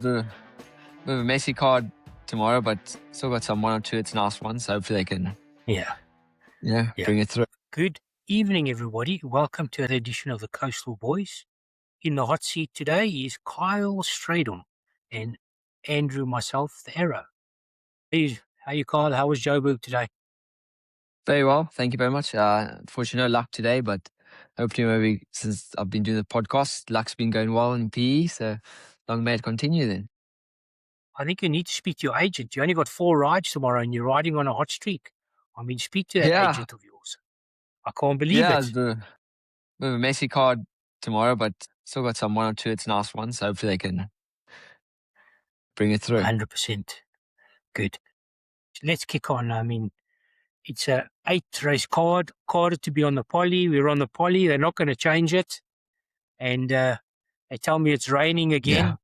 The bit of a messy card tomorrow, but still got some 1 or 2. It's nice ones. So hopefully they can, Yeah. bring it through. Good evening, everybody. Welcome to another edition of the Coastal Boys. In the hot seat today is Kyle Strydom and Andrew, myself, the Arrow. Hey, how you, Kyle? How was Joburg today? Very well. Thank you very much. Unfortunately, no luck today, but hopefully maybe since I've been doing the podcast, luck's been going well in PE. So long may it continue then. I think you need to speak to your agent. You only got 4 rides tomorrow and you're riding on a hot streak. I mean, speak to that Yeah. agent of yours. I can't believe Yeah, it. the bit of a messy card tomorrow, but still got some 1 or 2. It's nice ones. So hopefully they can bring it through. 100%. Good. Let's kick on. I mean, it's a 8-race card to be on the poly. We're on the poly. They're not going to change it. And they tell me it's raining again.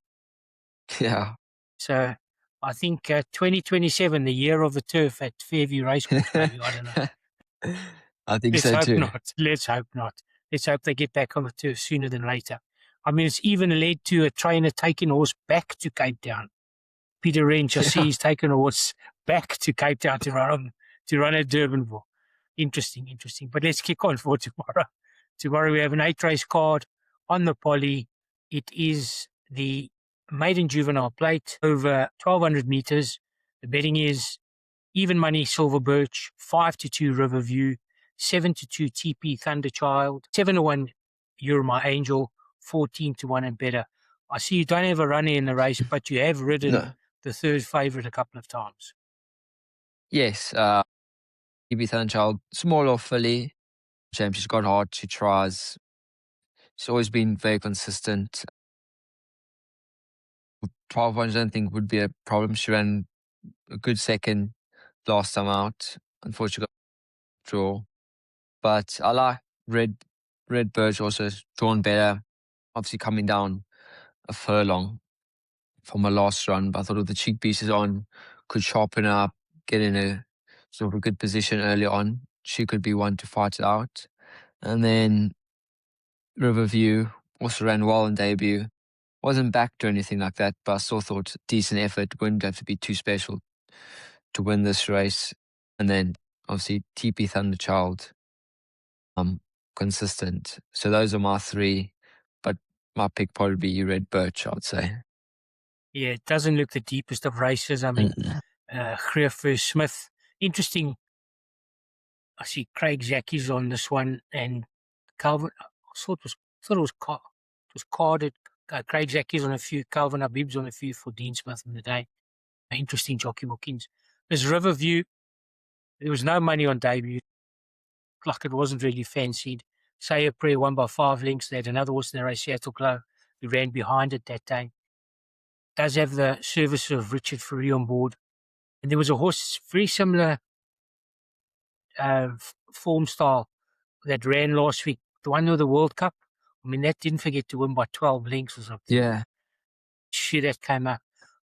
Yeah. So I think 2027, the year of the turf at Fairview Racecourse, maybe. I don't know. I think Let's so hope too. not. Let's hope not. Let's hope they get back on the turf sooner than later. I mean, it's even led to a trainer taking a horse back to Cape Town. Peter Wrench, I see he's taken a horse back to Cape Town to run at Durbanville. Interesting. But let's kick on for tomorrow. Tomorrow we have an 8-race card on the poly. It is the Maiden Juvenile Plate over 1,200 meters. The betting is even money Silver Birch, 5-2 Riverview, 7-2 TP Thunderchild, 7-1 You're My Angel, 14-1 and better. I see you don't have a runner in the race, but you have ridden the third favourite a couple of times. Yes. TP Thunderchild, small or filly. She's got hard 2 tries. She's always been very consistent. 1200 I don't think would be a problem. She ran a good second last time out. Unfortunately got draw. But I like Red Birch also drawn better. Obviously coming down a furlong from her last run. But I thought with the cheek pieces on, could sharpen up, get in a sort of a good position early on. She could be one to fight it out. And then Riverview also ran well in debut. Wasn't backed or anything like that, but I still thought decent effort. Wouldn't have to be too special to win this race. And then obviously TP Thunderchild, consistent. So those are my 3, but my pick probably be Red Birch, I would say. Yeah, it doesn't look the deepest of races. I mean, Greer Smith, interesting. I see Craig Zaki's on this one, and Calvin. I thought it was carded. Craig Zaki's on a few. Calvin Habib's on a few for Dean Smith in the day. Interesting jockey bookings. There's Riverview. There was no money on debut. Like it wasn't really fancied. Say a Prayer won by 5 lengths. They had another horse in the race, Seattle Glow, who ran behind it that day. Does have the service of Richard Fourie on board. And there was a horse very similar form style that ran last week, the one with the World Cup. I mean, that didn't forget to win by 12 lengths or something. Yeah. Shit, that came up.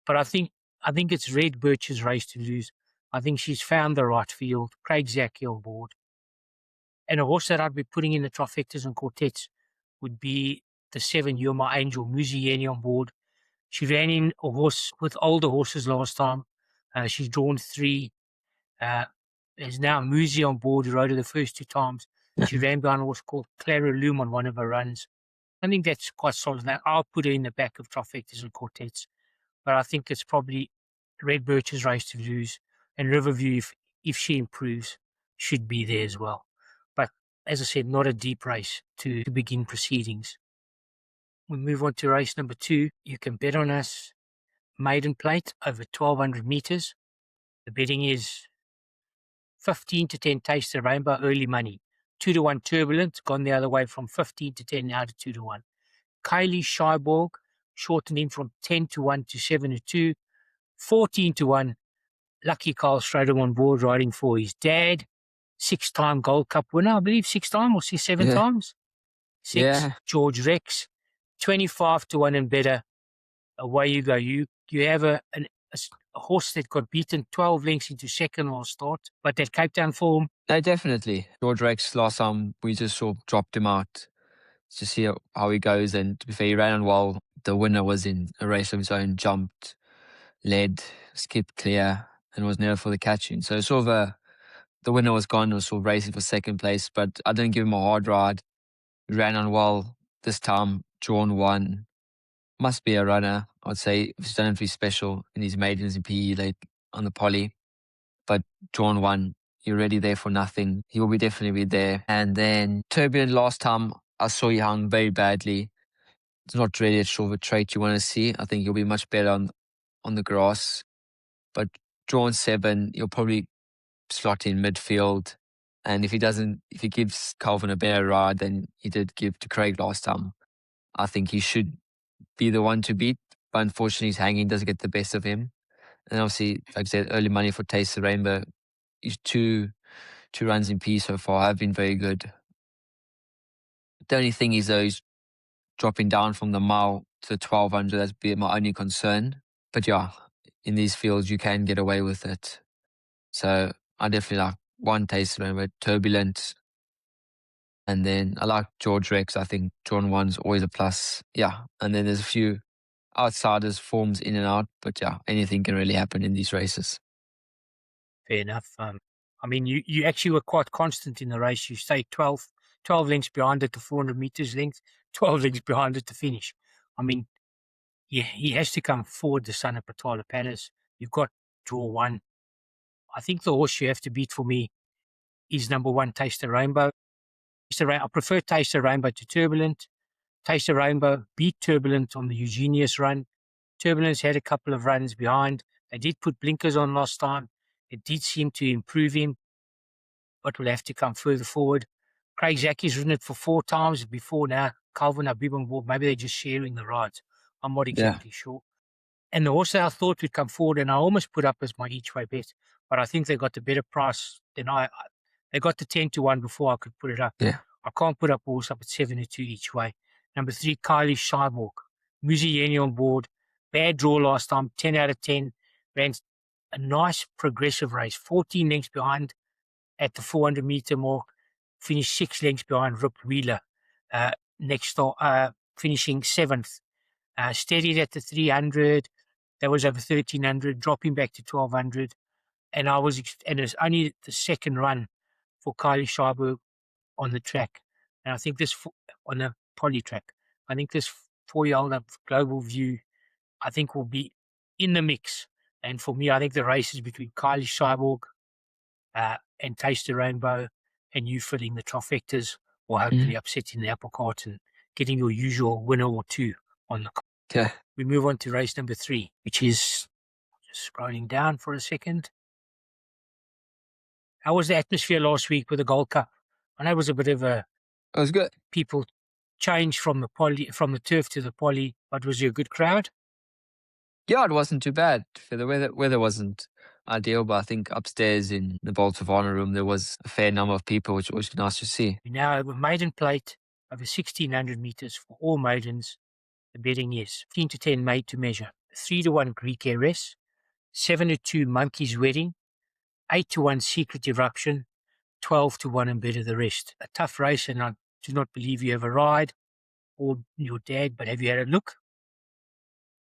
But I think it's Red Birch's race to lose. I think she's found the right field. Craig Zaki on board. And a horse that I'd be putting in the trifectas and quartets would be the 7 You're My Angel, Muzieni on board. She ran in a horse with older horses last time. She's drawn 3. There's now Muzi on board, who rode her the first 2 times. She ran behind a horse called Clara Loom on one of her runs. I think that's quite solid. Now, I'll put her in the back of trifectas and quartets. But I think it's probably Red Birch's race to lose. And Riverview, if she improves, should be there as well. But as I said, not a deep race to begin proceedings. We move on to race number 2. You can bet on us. Maiden Plate over 1,200 meters. The betting is 15-10 Taste the Rainbow, early money. 2-1 Turbulent, gone the other way from 15-10 now to 2-1. Kylie Scheiborg, shortening from 10-1 to 7-2. 14-1, Lucky Carl Strydom on board, riding for his dad. 6-time Gold Cup winner, I believe, 6-time or 7 times. 6, George Rex. 25-1 and better. Away you go. You have a horse that got beaten 12 lengths into second last start, but that Cape Town form. No, definitely. George Rex, last time we just dropped him out to see how he goes. And to be fair, he ran on well the winner was in a race of his own, jumped, led, skipped clear, and was near for the catching. So sort of the winner was gone, was sort of racing for second place, but I didn't give him a hard ride. He ran on well this time, drawn one. Must be a runner, I'd say. He's done anything special in his maidens in PE late on the poly, but drawn one, you're already there for nothing. He will be definitely be there. And then Turbulent last time, I saw he hung very badly. It's not really a sort of a trait you want to see. I think he'll be much better on the grass. But drawn 7, he'll probably slot in midfield. And if he gives Calvin a better ride than he did give to Craig last time, I think he should be the one to beat. But unfortunately, his hanging doesn't get the best of him. And obviously, like I said, early money for Taste the Rainbow. His two runs in P so far have been very good. The only thing is, though, he's dropping down from the mile to the 1200. That's been my only concern. But yeah, in these fields, you can get away with it. So I definitely like one Taste the Rainbow, Turbulent. And then I like George Rex. I think drawn one's always a plus. Yeah. And then there's a few outsiders, forms in and out. But yeah, anything can really happen in these races. Fair enough. I mean, you actually were quite constant in the race. You stayed 12 lengths behind at the 400 meters length, 12 lengths behind at the finish. I mean, he has to come forward, the son of Patala Panis. You've got draw one. I think the horse you have to beat for me is number 1, Taste the Rainbow. I prefer Taste the Rainbow to Turbulent. Taste the Rainbow beat Turbulent on the Eugenius run. Turbulence had a couple of runs behind. They did put blinkers on last time. It did seem to improve him, but will have to come further forward. Craig Zaki's ridden it for 4 times before now. Calvin Habib on board. Maybe they're just sharing the rides. I'm not Yeah. exactly sure. And the horse that I thought would come forward, and I almost put up as my each way bet, but I think they got the better price than they got the 10-1 before I could put it up. Yeah. I can't put up a horse up at 7-2 each way. Number 3, Kylie Cyborg. Muzieni on board. Bad draw last time, 10 out of 10. Ran a nice progressive race, 14 lengths behind at the 400 meter mark. Finished 6 lengths behind Rip Wheeler. Finishing 7th. Steadied at the 300. That was over 1300, dropping back to 1200. And it's only the second run for Kylie Schreiber on the track. And I think on the poly track, I think this 4-year-old Global View, I think will be in the mix. And for me, I think the race is between Kylie Cyborg and Taste the Rainbow, and you filling the trifectas, or hopefully upsetting the apple cart and getting your usual winner or two on the card. Yeah. We move on to race number 3, which is, just scrolling down for a second. How was the atmosphere last week with the Gold Cup? I know it was a bit of a It was good. people changed from the turf to the poly, but was there a good crowd? Yeah, it wasn't too bad. For the weather wasn't ideal, but I think upstairs in the Bolts of Honor room there was a fair number of people, which was nice to see. We now have a maiden plate over 1,600 meters for all maidens. The betting is 15 to 10 made to measure, 3-1 Greek heiress, 7-2 Monkey's Wedding, 8-1 Secret Eruption, 12-1 and better the rest. A tough race, and I do not believe you have a ride or your dad, but have you had a look?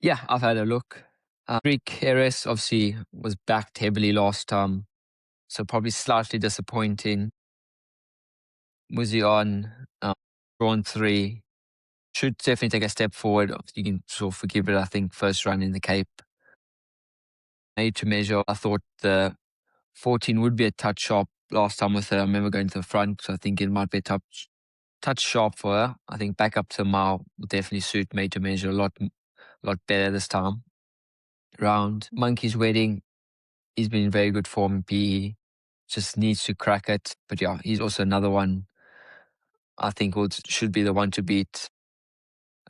Yeah, I've had a look. Greek Heiress obviously was backed heavily last time, so probably slightly disappointing. Muzion, drawn 3, should definitely take a step forward. You can sort of forgive it, I think, first run in the Cape. Made to measure, I thought the 14 would be a touch sharp last time with her. I remember going to the front, so I think it might be a touch sharp for her. I think back up to a mile will definitely suit Made to measure a lot better this time round. Monkey's Wedding, he's been in very good form in PE. Just needs to crack it. But yeah, he's also another one I think should be the one to beat.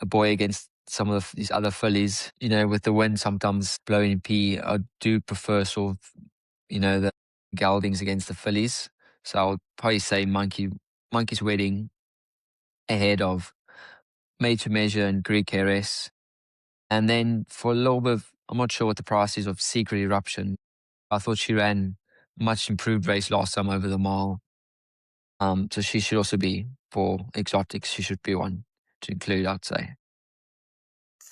A boy against some of these other fillies. You know, with the wind sometimes blowing in PE, I do prefer sort of, the geldings against the fillies. So I would probably say Monkey's Wedding ahead of Made to Measure and Greek Heiress. And then for a little bit I'm not sure what the price is of Secret Eruption. I thought she ran a much improved race last time over the mile. So she should also be, for exotics, she should be one to include, I'd say.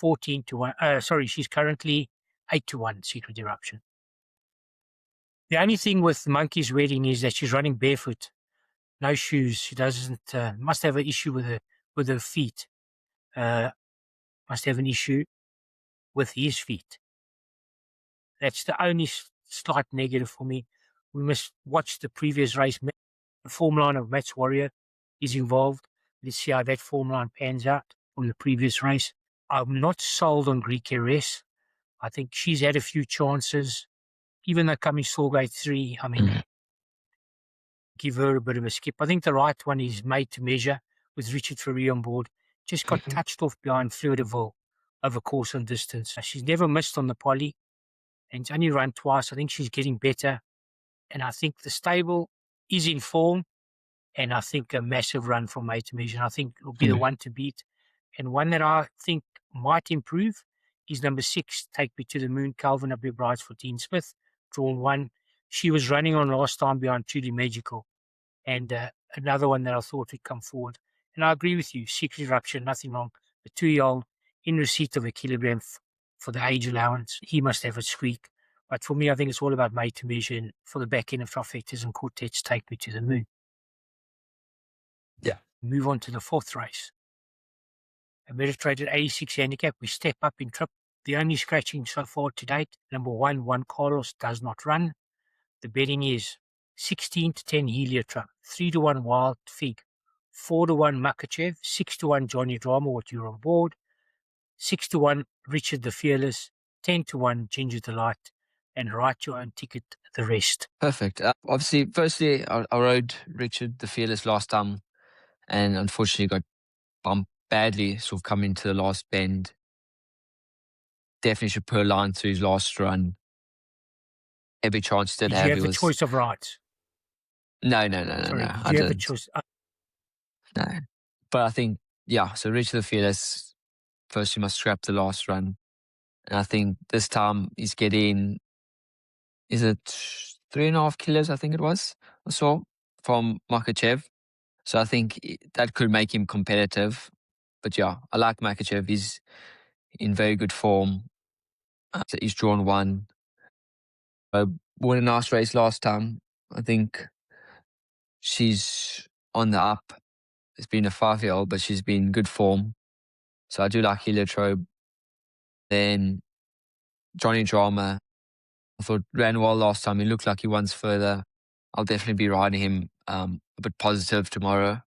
14-1. She's currently 8-1, Secret Eruption. The only thing with Monkey's Wedding is that she's running barefoot, no shoes. She doesn't, must have an issue with her feet. Must have an issue with his feet. That's the only slight negative for me. We must watch the previous race. The form line of Matt's Warrior is involved. Let's see how that form line pans out from the previous race. I'm not sold on Greek Heiress. I think she's had a few chances. Even though coming Soulgate 3, I mean, give her a bit of a skip. I think the right one is Made to Measure with Richard Ferree on board. Just got touched off behind Fleurdeville over course and distance. She's never missed on the poly and it's only run twice. I think she's getting better. And I think the stable is in form. And I think a massive run from Made to Measure. I think it'll be the one to beat. And one that I think might improve is number 6, Take Me to the Moon, Calvin W. Brides for Dean Smith, drawn 1. She was running on last time behind Truly Magical. And another one that I thought would come forward. And I agree with you, Secret Eruption, nothing wrong. The 2-year-old in receipt of a kilogram for the age allowance. He must have a squeak. But for me, I think it's all about Made to Measure and for the back end of trifectas and quartets, Take Me to the Moon. Yeah. Move on to the 4th race. A Mediterranean 86 handicap. We step up in trip. The only scratching so far to date, number 1, Juan Carlos does not run. The betting is 16-10 Heliotrop, 3-1 Wild Fig, 4-1 Makachev, 6-1 Johnny Drama, what you're on board, 6-1 Richard the Fearless, 10-1 Ginger Delight, and write your own ticket, the rest. Perfect. Obviously, firstly, I rode Richard the Fearless last time and unfortunately got bumped badly, sort of coming to the last bend. Definitely should put a line through his last run. Every chance did Did have. you have He the was choice of rides? no. Sorry, I did you have the didn't. choice? No, but I think So Richard the Fearless. First, you must scrap the last run, and I think this time he's getting. Is it 3.5 kilos? I think it was. I saw from Makachev. So I think that could make him competitive. But yeah, I like Makachev. He's in very good form. So he's drawn 1. Won a nice race last time. I think she's on the up. It's been a 5-year-old, but she's been in good form. So I do like Heliotrope. Then Johnny Drama. I thought ran well last time. He looked like he wants further. I'll definitely be riding him a bit positive tomorrow.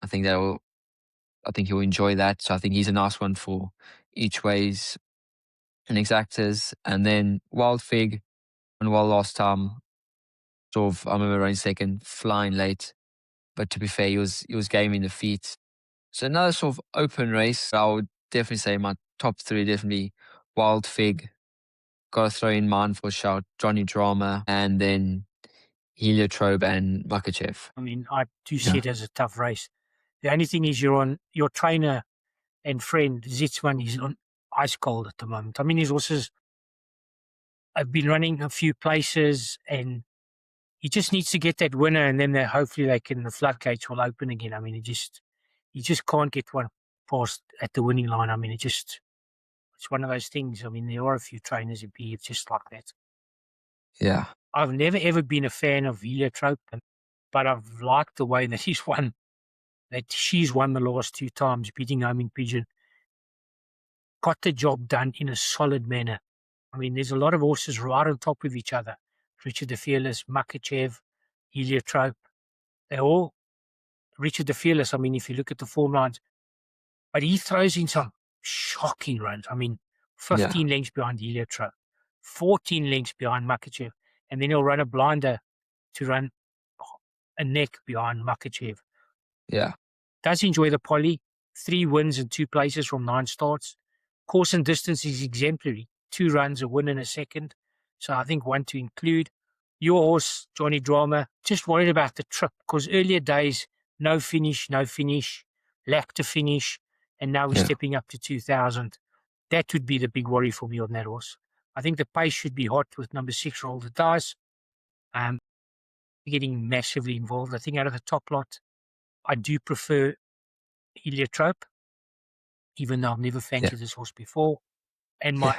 I think he'll enjoy that. So I think he's a nice one for each ways and exactors. And then Wild Fig won well last time. I remember running second, flying late. But to be fair, he was gaming the feet. So another sort of open race. I would definitely say my top 3 definitely Wild Fig. Got to throw in mine for a shout. Johnny Drama and then Heliotrope and Makachev. I mean, I do see it as a tough race. The only thing is your trainer and friend Zitzman is on ice cold at the moment. I mean, his horses have been running a few places and he just needs to get that winner and then hopefully the floodgates will open again. I mean, he just can't get one past at the winning line. I mean, it's one of those things. I mean, there are a few trainers who behave just like that. Yeah. I've never ever been a fan of Heliotrope, but I've liked the way that she's won the last 2 times, beating Homing Pigeon. Got the job done in a solid manner. I mean, there's a lot of horses right on top of each other. Richard the Fearless, Makachev, Heliotrope. They're all Richard the Fearless. I mean, if you look at the form lines, but he throws in some shocking runs. I mean, 15 lengths behind Heliotrope, 14 lengths behind Makachev, and then he'll run a blinder to run a neck behind Makachev. Yeah. Does enjoy the poly. 3 wins and 2 places from 9 starts. Course and distance is exemplary. 2 runs, a win and a second. So I think one to include. Your horse, Johnny Drama, just worried about the trip because earlier days, no finish, lack to finish, and now we're stepping up to 2,000. That would be the big worry for me on that horse. I think the pace should be hot with number 6, Roll the Dice. Getting massively involved. I think out of the top lot, I do prefer Heliotrope. even though I've never fancied this horse before. And my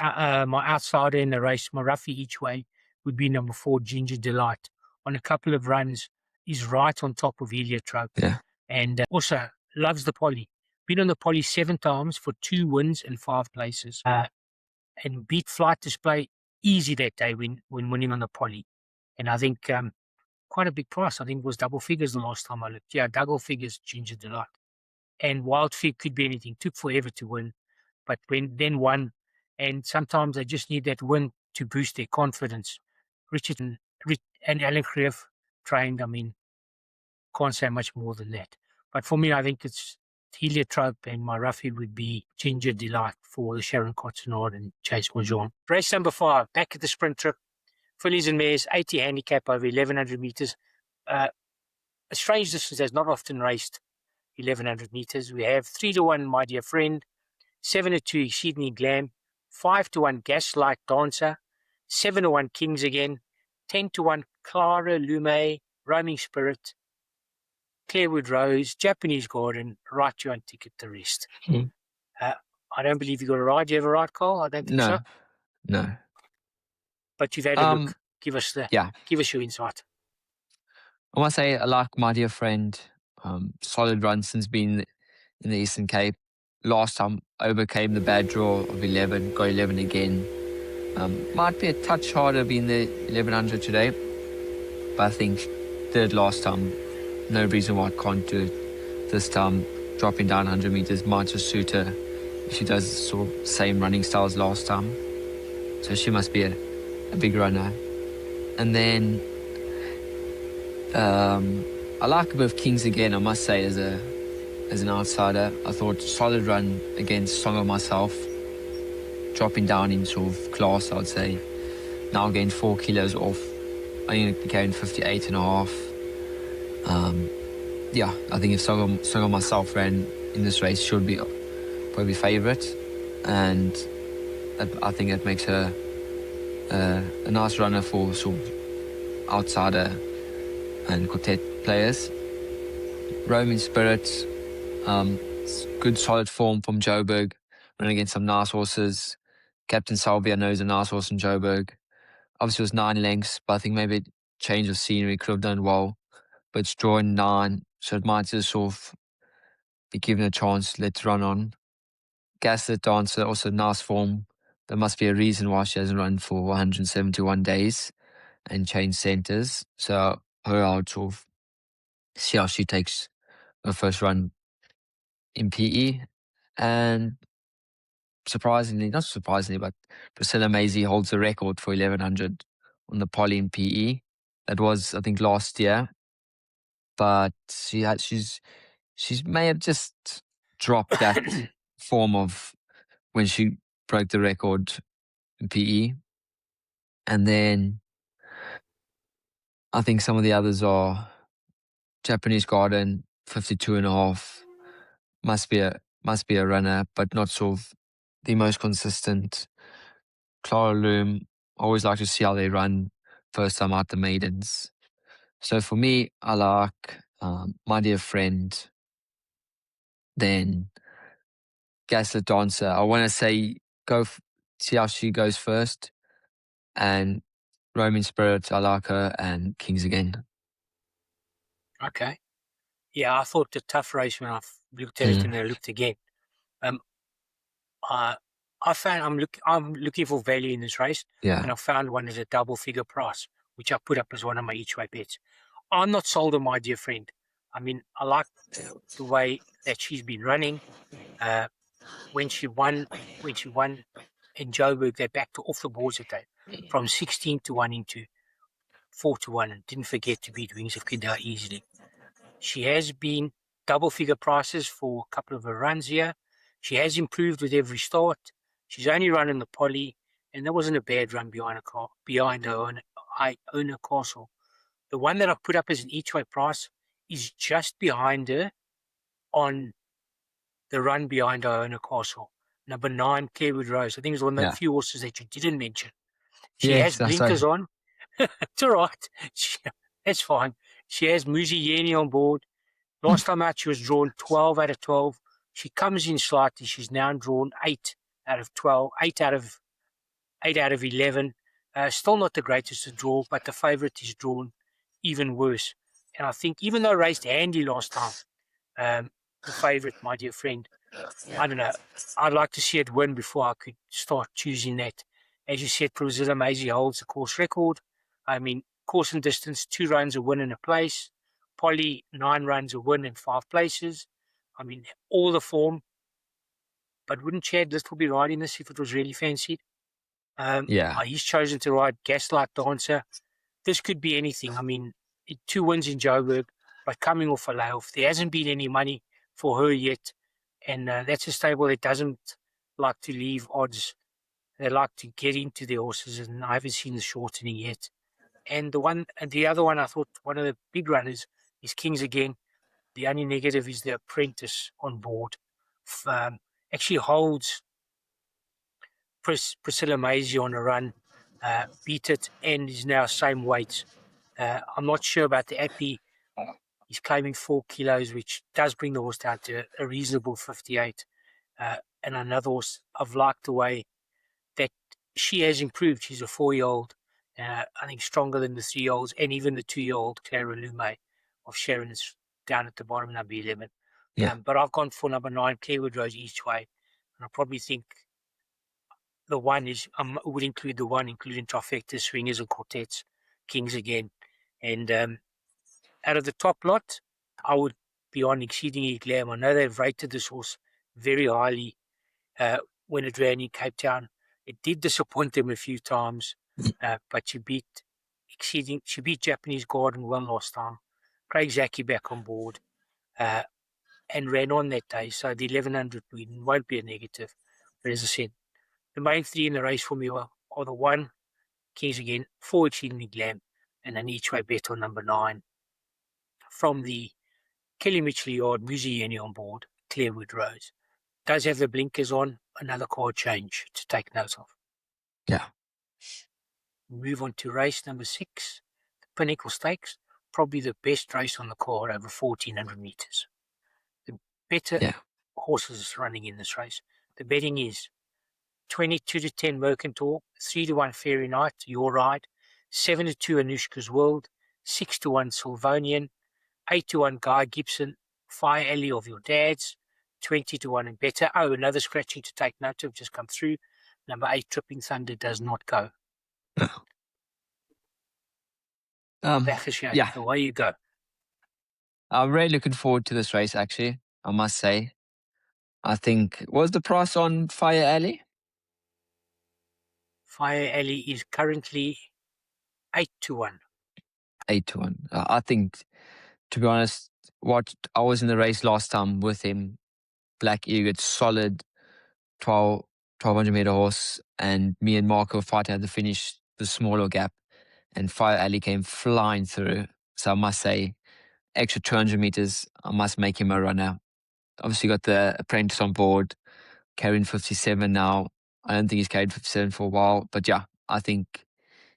outsider in the race, my roughie each way, would be number 4, Ginger Delight. On a couple of runs, is right on top of Heliotrope. Yeah. And also loves the Poly. Been on the Poly 7 times for 2 wins and 5 places. And beat Flight Display easy that day when winning on the Poly. And I think quite a big price. I think it was double figures the last time I looked. Yeah, double figures, Ginger Delight. And Wild Fig could be anything. Took forever to win, but then won. And sometimes they just need that win to boost their confidence. Richard and Alan Creef trained. I mean, can't say much more than that. But for me, I think it's Heliotrope, and my roughie would be Ginger Delight for the Sharon Cottonard and Chase Bourgeon. Race number 5, back at the sprint trip. Fillies and Mares, 80 handicap over 1,100 metres. A strange distance has not often raced 1,100 metres. We have 3-1, My Dear Friend, 7-2, Exceedingly Glam, 5-1, Gaslight Dancer, 7-1, Kings Again, 10-1, Clara Lume, Roaming Spirit, Clarewood Rose, Japanese Garden, Right You on Ticket, the rest. I don't believe you got a ride. Do you have a ride, Carl? I don't think so. No. But you've had a look. Give us your insight. I must say, I like My Dear Friend. Solid run since being in the Eastern Cape. Last time overcame the bad draw of 11, got 11 again. Might be a touch harder being the 1100 today, but I think third last time. No reason why I can't do it this time. Dropping down 100 meters might just suit her. She does sort of same running style as last time, so she must be a big runner. And then I like a bit of Kings Again, I must say, as an outsider. I thought solid run against Song of Myself, dropping down in sort of class, I'd say. Now gained 4 kilos off. I think it became 58 and a half. I think if Song of Myself ran in this race, should be probably favourite, and I think it makes her a nice runner for sort of outsider and quartet players. Roaming Spirit, good solid form from Joburg, running against some nice horses. Captain Salvia knows a nice horse in Joburg. Obviously it was 9 lengths, but I think maybe a change of scenery could have done well. But it's drawing 9, so it might just sort of be given a chance, let's run on. Gaslit Dancer, also nice form. There must be a reason why she hasn't run for 171 days and changed centres. So her, I would sort of see how she takes her first run in PE. And not surprisingly, but Priscilla Maisie holds the record for 1100 on the Poly in PE. That was, I think, last year. But she's may have just dropped that form of when she broke the record in PE. And then I think some of the others are Japanese Garden, 52 and a half. Must be a runner, but not sort of the most consistent. Clara Loom, always like to see how they run first time out the maidens. So for me, I like My Dear Friend, then Gaslit Dancer. I want to say see how she goes first, and Roaming Spirit, I like her, and Kings Again. Okay. Yeah, I thought the tough race when I looked at it and I looked again. I found I'm looking for value in this race, and I found one at a double figure price, which I put up as one of my each way bets. I'm not sold on My Dear Friend. I mean, I like the way that she's been running. When she won in Joburg, they backed her off the boards that day, from 16-1 into 4-1, and didn't forget to beat Wings of Kidda easily. She has been double figure prices for a couple of her runs here. She has improved with every start. She's only run in the Poly, and that wasn't a bad run behind her owner Castle. The one that I put up as an each way price is just behind her on the run behind her owner Castle. Number 9, Clarewood Rose. I think it's one of the few horses that you didn't mention. She has blinkers on. It's all right. That's fine. She has Muzi Yeni on board. Last time out, she was drawn 12 out of 12. She comes in slightly. She's now drawn 8 out of 12, 8 out of 11. Still not the greatest to draw, but the favourite is drawn even worse. And I think even though raced handy last time, the favourite, my dear friend, I don't know. I'd like to see it win before I could start choosing that. As you said, Priscilla Maisie holds the course record. I mean, course and distance, 2 runs, a win and a place. Polly, 9 runs, a win and 5 places. I mean, all the form. But wouldn't Chad Little be riding this if it was really fancied? Yeah. He's chosen to ride Gaslight Dancer. This could be anything. I mean, 2 wins in Joburg, but coming off a layoff. There hasn't been any money for her yet. And that's a stable that doesn't like to leave odds. They like to get into their horses, and I haven't seen the shortening yet. And the other one, I thought one of the big runners is Kings Again. The only negative is the apprentice on board. Actually holds Priscilla Maisie on a run, beat it, and is now same weight. I'm not sure about the Appy. He's claiming 4 kilos, which does bring the horse down to a reasonable 58. And another horse, I've liked the way that she has improved. She's a 4-year-old, I think stronger than the 3-year-olds, and even the 2-year-old Clara Lume of Sharon is down at the bottom, number 11. Yeah. But I've gone for number 9, Clarewood Rose each way. And I probably think the one is, would include the one, including trifecta, swingers and quartets, Kings Again. And out of the top lot, I would be on Exceedingly Glam. I know they've rated this horse very highly when it ran in Cape Town. It did disappoint them a few times, but she beat Japanese Garden well last time. Craig Zaki back on board and ran on that day, so the 1100 win won't be a negative. But as I said, the main 3 in the race for me are the 1, Kings Again, 4, Exceedingly Glam, and an each way bet on number 9 from the Kelly Mitchell Yard, Muzieni on board, Clarewood Rose. Does have the blinkers on, another card change to take note of. Yeah. Move on to race number 6, the Pinnacle Stakes, probably the best race on the card, over 1,400 metres. The better horses running in this race. The betting is 22 to 10 Mercantile, 3 to 1 Fairy Night, Your Ride, 7 to 2 Anushka's World, 6 to 1 Sylvanian, 8 to 1 Guy Gibson, Fire Alley of Your Dad's, 20 to 1 and better. Oh, another scratching to take note of just come through. Number 8, Tripping Thunder, does not go. Yeah. Away you go. I'm really looking forward to this race, actually, I must say. I think, what was the price on Fire Alley? Fire Alley is currently 8 to 1. 8 to 1. I think, to be honest, I was in the race last time with him. Black Eaglet, solid 1,200 meter horse, and me and Marco fight at the finish, the smaller gap, and Fire Alley came flying through. So I must say, extra 200 meters, I must make him a runner. Obviously got the apprentice on board, carrying 57 now. I don't think he's carried 57 for a while, but yeah, I think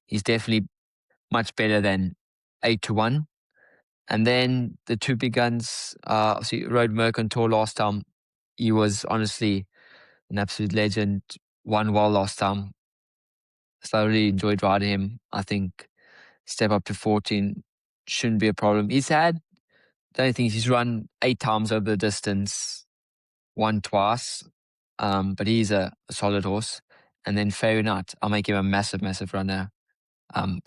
he's definitely much better than 8 to 1. And then the 2 big guns, obviously rode Mercantile last time. He was honestly an absolute legend, won well last time. So I really enjoyed riding him. I think step up to 14 shouldn't be a problem. The only thing is he's run 8 times over the distance, won twice, but he's a solid horse. And then Fairy Night, I'll make him a massive, massive runner.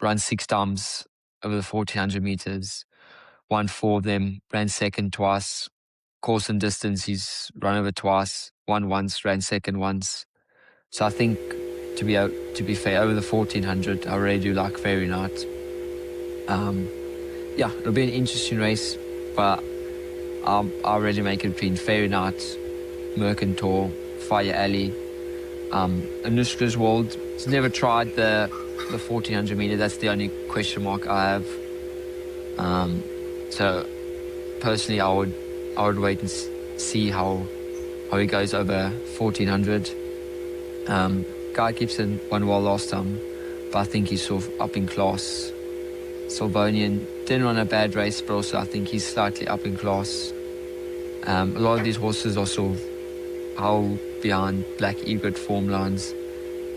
Run 6 times over the 1,400 meters, won 4 of them, ran second twice. Course and distance, he's run over twice, won once, ran second once. So I think, to be fair, over the 1,400, I really do like Fairy Night. Yeah, it'll be an interesting race, but I'll really make it between Fairy Night, Mercantile, Fire Alley, Anushka's World. He's never tried the 1,400 meter. That's the only question mark I have. So personally, I would wait and see how he goes over 1,400. Guy Gibson won well last time, but I think he's sort of up in class. Sylvanian didn't run a bad race, but also I think he's slightly up in class. A lot of these horses are sort of held behind Black Egret form lines,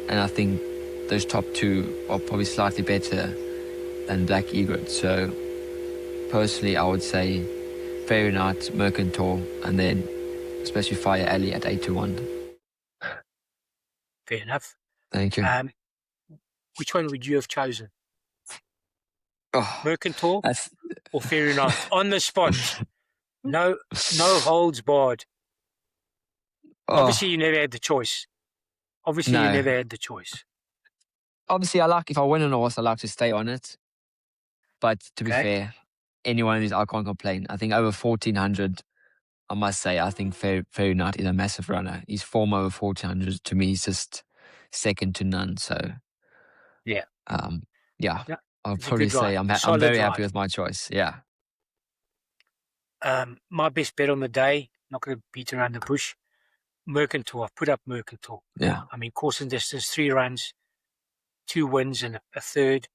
and I think those top two are probably slightly better than Black Egret. So personally, I would say Fairy Knight, Mercantor, and then especially Fire Alley at 8-1. Fair enough. Thank you. Which one would you have chosen? Oh, Mercantor that's or Fairy Knight? On the spot. No holds barred. Obviously, you never had the choice. No. Obviously, if I win on a horse, I like to stay on it. But to be fair, any one of these, I can't complain. I think over 1,400, I must say, I think Fairy Knight is a massive runner. His form over 1,400 to me is just second to none. So, yeah, I'll probably say I'm very happy with my choice. Yeah. My best bet on the day, not going to beat around the bush, Mercantor. I've put up Mercantor. Yeah. I mean, course and distance, 3 runs, 2 wins and a third.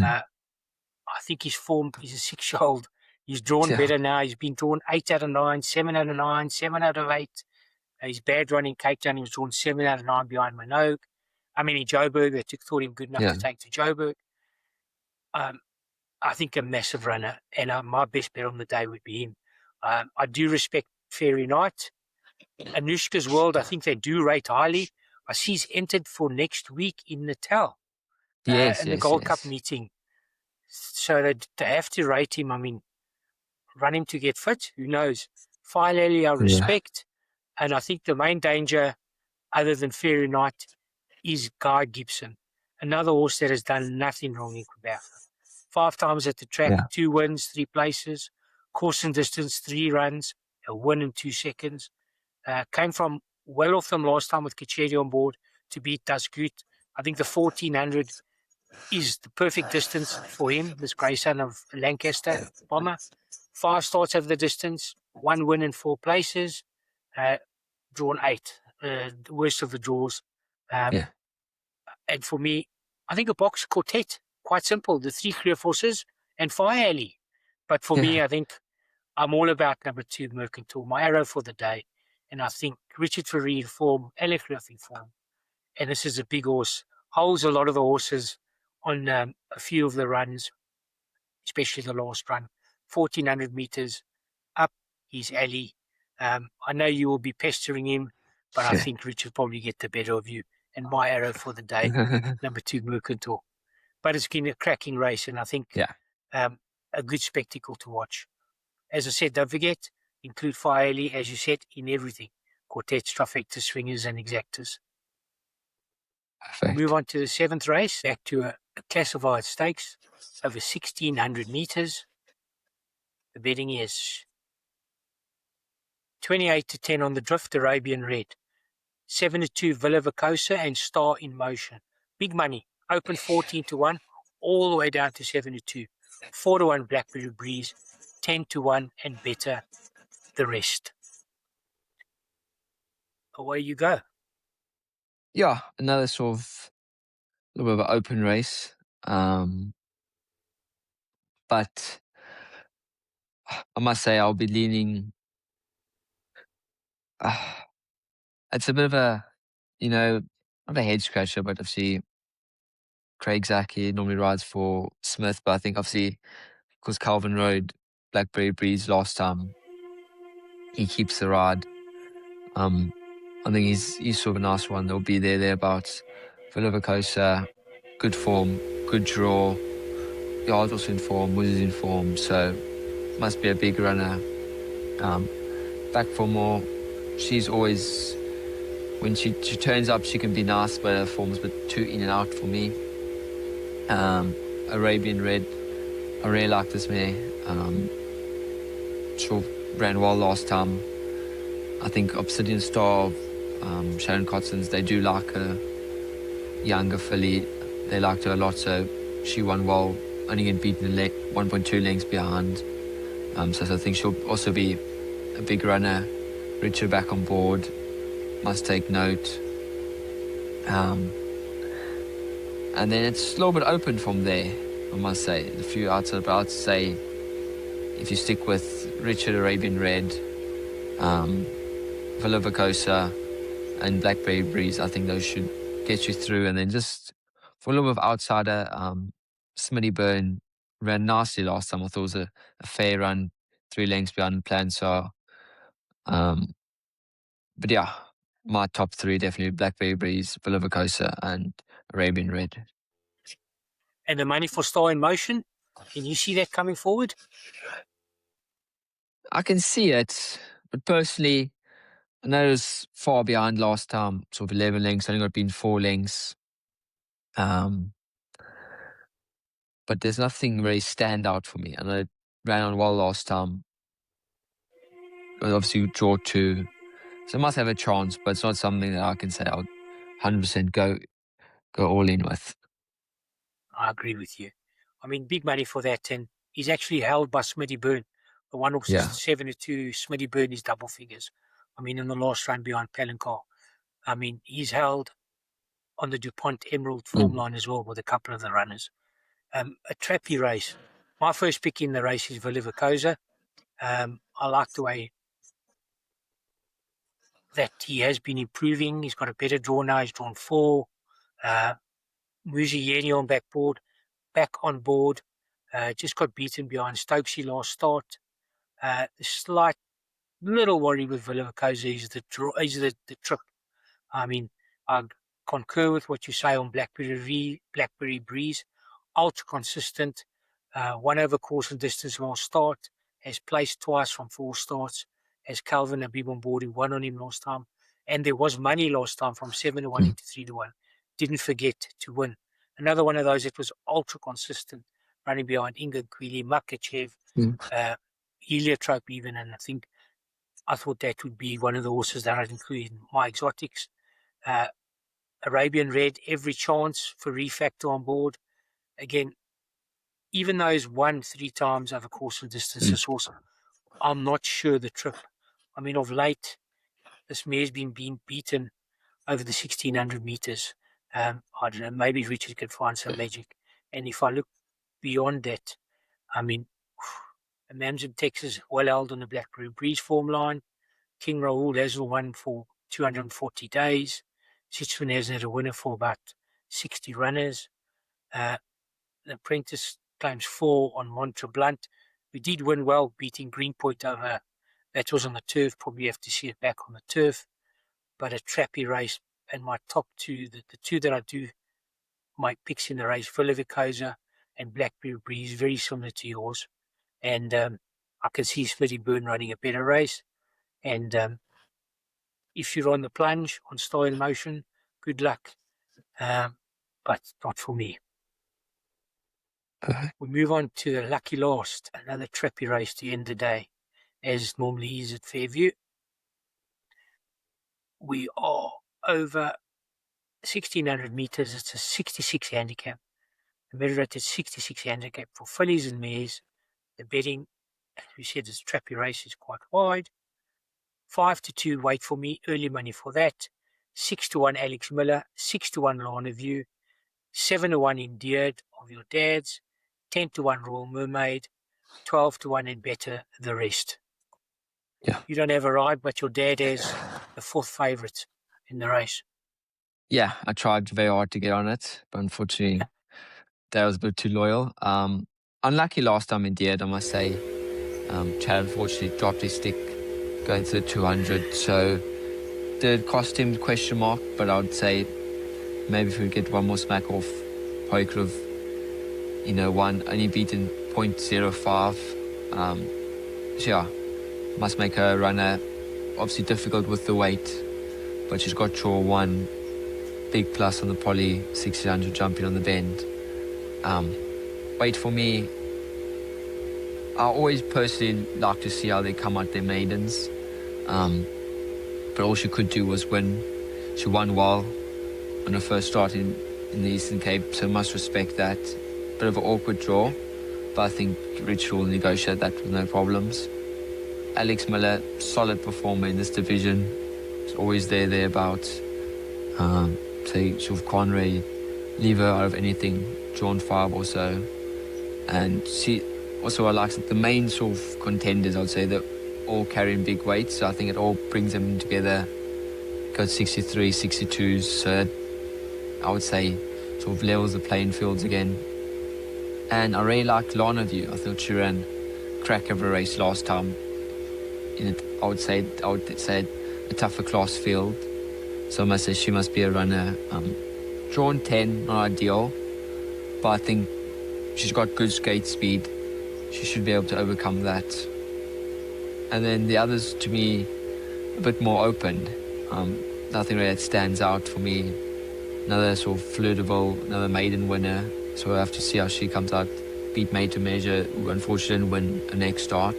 I think his form, he's a 6-year-old. He's drawn better now. He's been drawn 8 out of 9, 7 out of 9, 7 out of 8. His bad run in Cape Town, he was drawn 7 out of 9 behind Minogue. I mean, in Joburg, they thought him good enough to take to Joburg. I think a massive runner, and my best bet on the day would be him. I do respect Fairy Knight. Anushka's World, I think they do rate highly. I see he's entered for next week in Natal. In the Gold Cup meeting. So they have to rate him. I mean, run him to get fit. Who knows? Finally, I respect. And I think the main danger, other than Fairy Knight, is Guy Gibson. Another horse that has done nothing wrong in Quebec. 5 times at the track, 2 wins, 3 places. Course and distance, 3 runs, a win in 2 seconds. Came from well off them last time with Kacheri on board to beat Dasgut. I think the 1,400 is the perfect distance for him, this greyson of Lancaster bomber. 5 starts over the distance, 1 win in 4 places, drawn 8, the worst of the draws. And for me, I think a box quartet, quite simple, the 3 clear forces and Fire Alley. But for me, I think I'm all about number 2, Mercantor, my arrow for the day. And I think Richard Fourie in form, Alec Cliff in form. And this is a big horse, holds a lot of the horses on a few of the runs, especially the last run, 1,400 meters up his alley. I know you will be pestering him, but I think Richard probably get the better of you. And my arrow for the day, number 2, Mercantor. But it's been a cracking race, and I think a good spectacle to watch. As I said, don't forget, include Fire Alley, as you said, in everything. Quartets, trifectas, swingers, and exactas. Perfect. Move on to the 7th race, back to a classified stakes over 1,600 meters. The betting is 28-10 on the Drift Arabian Red, 7-2 Villa Vicosa and Star in Motion. Big money, open 14-1, all the way down to 7-2. 4-1 Blackberry Breeze, 10-1 and better the rest. Away you go. Yeah, another sort of little bit of an open race. But I must say I'll be leaning. It's a bit of a, not a head scratcher, but obviously Craig Zaki normally rides for Smith, but I think obviously because Calvin rode Blackberry Breeze last time, he keeps the ride. I think he's sort of a nice one. They'll be thereabouts. Villa Vicosa, good form, good draw. Yard's also in form, Wiz is in form, so must be a big runner. Back for more. She's always, when she turns up, she can be nice, but her form's a bit too in and out for me. Arabian Red, I really like this mare. Sure ran well last time. I think Obsidian Star, Sharon Cotson's, they do like a younger filly. They liked her a lot, so she won well, only getting beaten 1.2 lengths behind. So I think she'll also be a big runner. Richard back on board, must take note. And then it's a little bit open from there, I must say. A few outside, but I'd say if you stick with Richard Arabian Red, Villa Vicosa and Blackberry Breeze. I think those should get you through. And then just for a little bit of outsider, Smitty Byrne ran nicely last time. I thought it was a fair run, 3 lengths behind the plan. So, but yeah, my top 3 definitely Blackberry Breeze, Villa Vicosa, and Arabian Red. And the money for Star in Motion, can you see that coming forward? I can see it, but personally, I know it was far behind last time, sort of 11 lengths. I think it's been 4 lengths. But there's nothing really stand out for me. And I ran on well last time. Obviously, draw 2. So I must have a chance, but it's not something that I can say I'll 100% go all in with. I agree with you. I mean, big money for that, and he's actually held by Smitty Byrne. The one horse is Yeah. 7-2. Smitty Byrne is double figures. I mean, in the last run behind Pinnacle, I mean, he's held on the DuPont Emerald form line as well with a couple of the runners. A trappy race. My first pick in the race is Villa Vicosa. I like the way that he has been improving. He's got a better draw now. He's drawn 4. Muzi Yeni back on board. Just got beaten behind Stokesy last start. The slight little worry with Villa Vicosa is the trip. I mean, I concur with what you say on Blackberry Breeze. Ultra consistent. 1 over course and distance last start. Has placed twice from 4 starts. Has Calvin Habib on board, who won on him last time. And there was money last time from 7-1 into 3-1. Didn't forget to win. Another one of those that was ultra consistent, running behind Inga Queely, Makachev, Heliotrope even, and I thought that would be one of the horses that I'd include in my exotics. Arabian Red, every chance for refactor on board. Again, even though he's won 3 times over course and distance, this horse, I'm not sure the trip. I mean, of late, this mare's been beaten over the 1600 meters. I don't know, maybe Richard could find some magic. And if I look beyond that, I mean, Mamsum Texas well held on the Blackberry Breeze form line. King Raoul has won for 240 days. Sichuan hasn't had a winner for about 60 runners. The Apprentice claims 4 on Montre Blunt. We did win well, beating Greenpoint over. That was on the turf. Probably have to see it back on the turf. But a trappy race. And my top 2, the 2 that I do, my picks in the race, Villa Vicosa and Blackberry Breeze, very similar to yours. And I can see Smitty Byrne running a better race. And if you're on the plunge on Style in Motion, good luck. But not for me. We move on to the Lucky Last, another trappy race to end the day, as normally is at Fairview. We are over 1,600 meters. It's a 66 handicap. The measure at 66 handicap for fillies and mares. The betting, as we said, this trappy race is quite wide. 5-2, wait for me, early money for that. 6-1, Alex Miller. 6-1, Lana View. 7-1, Endeared of your dad's. 10-1, Royal Mermaid. 12-1, and better the rest. Yeah. You don't have a ride, but your dad has the 4th favourite in the race. Yeah, I tried very hard to get on it, but unfortunately, Dad was a bit too loyal. Unlucky last time in Dead, I must say. Chad unfortunately dropped his stick going to the 200, so did it cost him ? But I would say maybe if we get one more smack off, probably could have, won. Only beaten 0.05. So yeah, must make her runner obviously difficult with the weight, but she's got draw 1, big plus on the poly, 1600 jumping on the bend. Wait for me. I always personally like to see how they come out their maidens. But all she could do was win. She won well on her first start in the Eastern Cape, so must respect that. Bit of an awkward draw, but I think Rich will negotiate that with no problems. Alex Miller, solid performer in this division. He's always thereabouts. So you sort of can't really leave her out of anything. Drawn 5 or so. And she also, I like the main sort of contenders, I would say, that all carrying big weights. So I think it all brings them together. Got 63, 62s. So I would say sort of levels the playing fields again. And I really like Lana View. I thought she ran crack of a race last time. I would say a tougher class field. So I must say she must be a runner. Drawn 10, not ideal, but I think she's got good skate speed. She should be able to overcome that. And then the others, to me, a bit more open. Nothing really that stands out for me. Another sort of flirtable, another maiden winner. So we'll have to see how she comes out. Beat Made to Measure, who unfortunately didn't win a next start.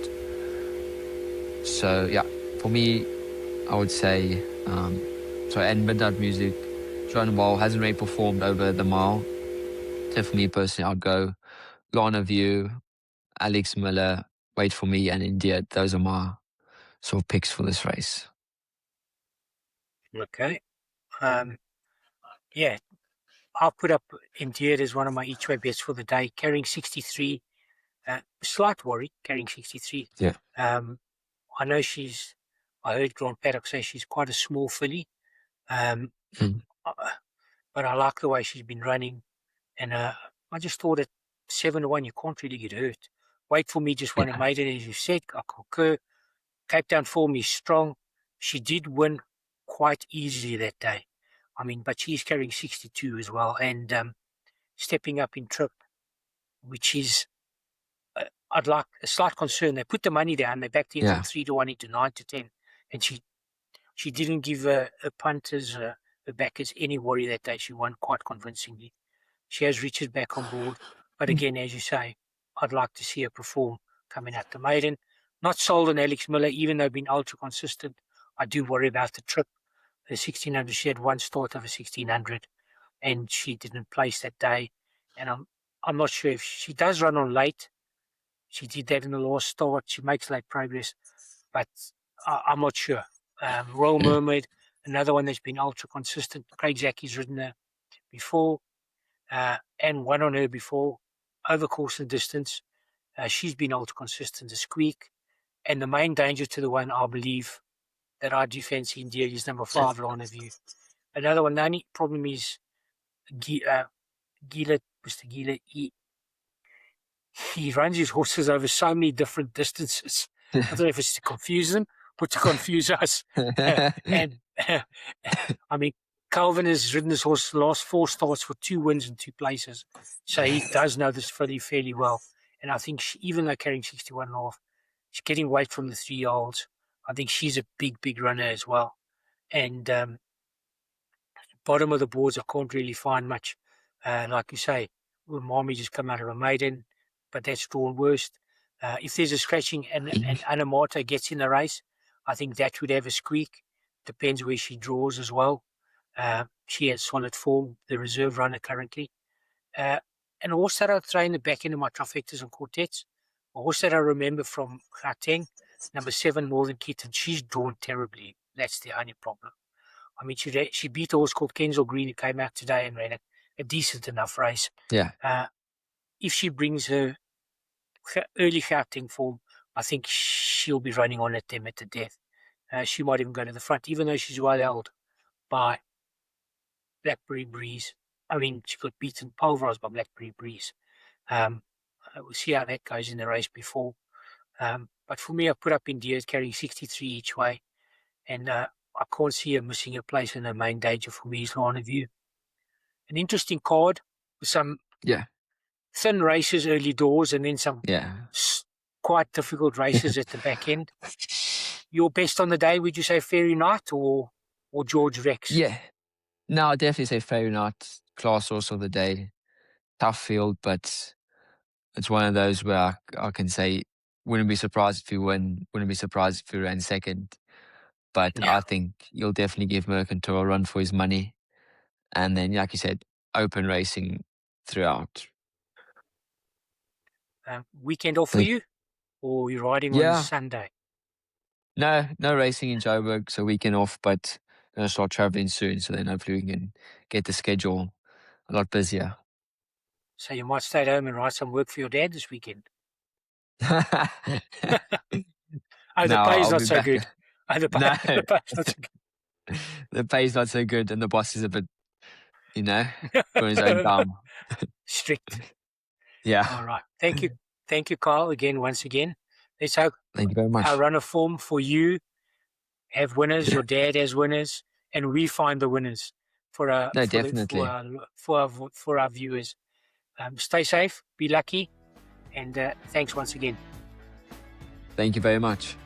So yeah, for me, I would say, and Midnight Music, Joanna Wall hasn't really performed over the mile. So for me personally, I'd go Lana View, Alex Miller, Wait For Me, and India. Those are my sort of picks for this race. Okay. Yeah, I'll put up India as one of my each way bets for the day, carrying 63. Slight worry, carrying 63. Yeah. I know I heard Grant Paddock say she's quite a small filly, but I like the way she's been running. And I just thought at 7-1, you can't really get hurt. Wait For Me just won a Yeah. maiden, as you said. I concur. Cape Town form is strong. She did win quite easily that day. I mean, but she's carrying 62 as well, and stepping up in trip, which is, I'd like a slight concern. They put the money down. They backed in from Yeah. 3-1 into 9-10, and she didn't give her punters, her backers any worry that day. She won quite convincingly. She has Richard back on board, but again, as you say, I'd like to see her perform coming at the maiden. Not sold on Alex Miller, even though been ultra consistent. I do worry about the trip. The 1600, she had one start of a 1600, and she didn't place that day. And I'm not sure if she does run on late. She did that in the last start. She makes late progress, but I'm not sure. Royal Mermaid, another one that's been ultra consistent. Craig Zackie's ridden her before, and won on her before, over course and distance. She's been ultra consistent. The Squeak, and the main danger to the one, I believe, that I do fancy India is number 5, Lana View. Another one, the only problem is Gila, Mr. Gila, he runs his horses over so many different distances. I don't know if it's to confuse them or to confuse us. And I mean, Calvin has ridden this horse the last 4 starts for 2 wins in 2 places. So he does know this filly fairly well. And I think even though carrying 61.5, she's getting weight from the 3-year-olds. I think she's a big, big runner as well. And bottom of the boards, I can't really find much. Like you say, Mommy just come out of a maiden, but that's drawn worst. If there's a scratching and Anamata gets in the race, I think that would have a squeak. Depends where she draws as well. She has solid form, the reserve runner currently. And a horse that I'll throw in the back end of my trifectas and quartets, a horse that I remember from Gauteng, number 7, Northern Kitten. She's drawn terribly. That's the only problem. I mean, she beat a horse called Kensal Green who came out today and ran a decent enough race. Yeah. If she brings her early Gauteng form, I think she'll be running on at them at the death. She might even go to the front, even though she's well held by Blackberry Breeze. I mean, she got beaten pulverized by Blackberry Breeze. We'll see how that goes in the race before. But for me, I put up India carrying 63 each way, and I can't see her missing a place in her main danger for me is Lana View. An interesting card with some thin races early doors and then some quite difficult races at the back end. Your best on the day, would you say Fairy Knight or George Rex? Yeah. No, I'd definitely say Fairy Knight, class horse of the day. Tough field, but it's one of those where I can say, wouldn't be surprised if you win, wouldn't be surprised if you ran second. But I think you'll definitely give Mercantile a run for his money. And then, like you said, open racing throughout. Weekend off for you? Or you're riding on Sunday? No racing in Joburg, so weekend off, but going to start traveling soon. So then hopefully we can get the schedule a lot busier. So you might stay at home and write some work for your dad this weekend. Oh, the Now pay is I'll not be so back. good. Oh, the No, pay is not so the pay's not so good, and the boss is a bit, got his own good. thumb. Strict. Yeah. All right. Thank you. Thank you, Carl, once again. Let's hope Thank you very our much. run of form for you have winners, your dad has winners, and we find the winners for our No, for the, definitely. for our viewers. Stay safe, be lucky, and thanks once again. Thank you very much.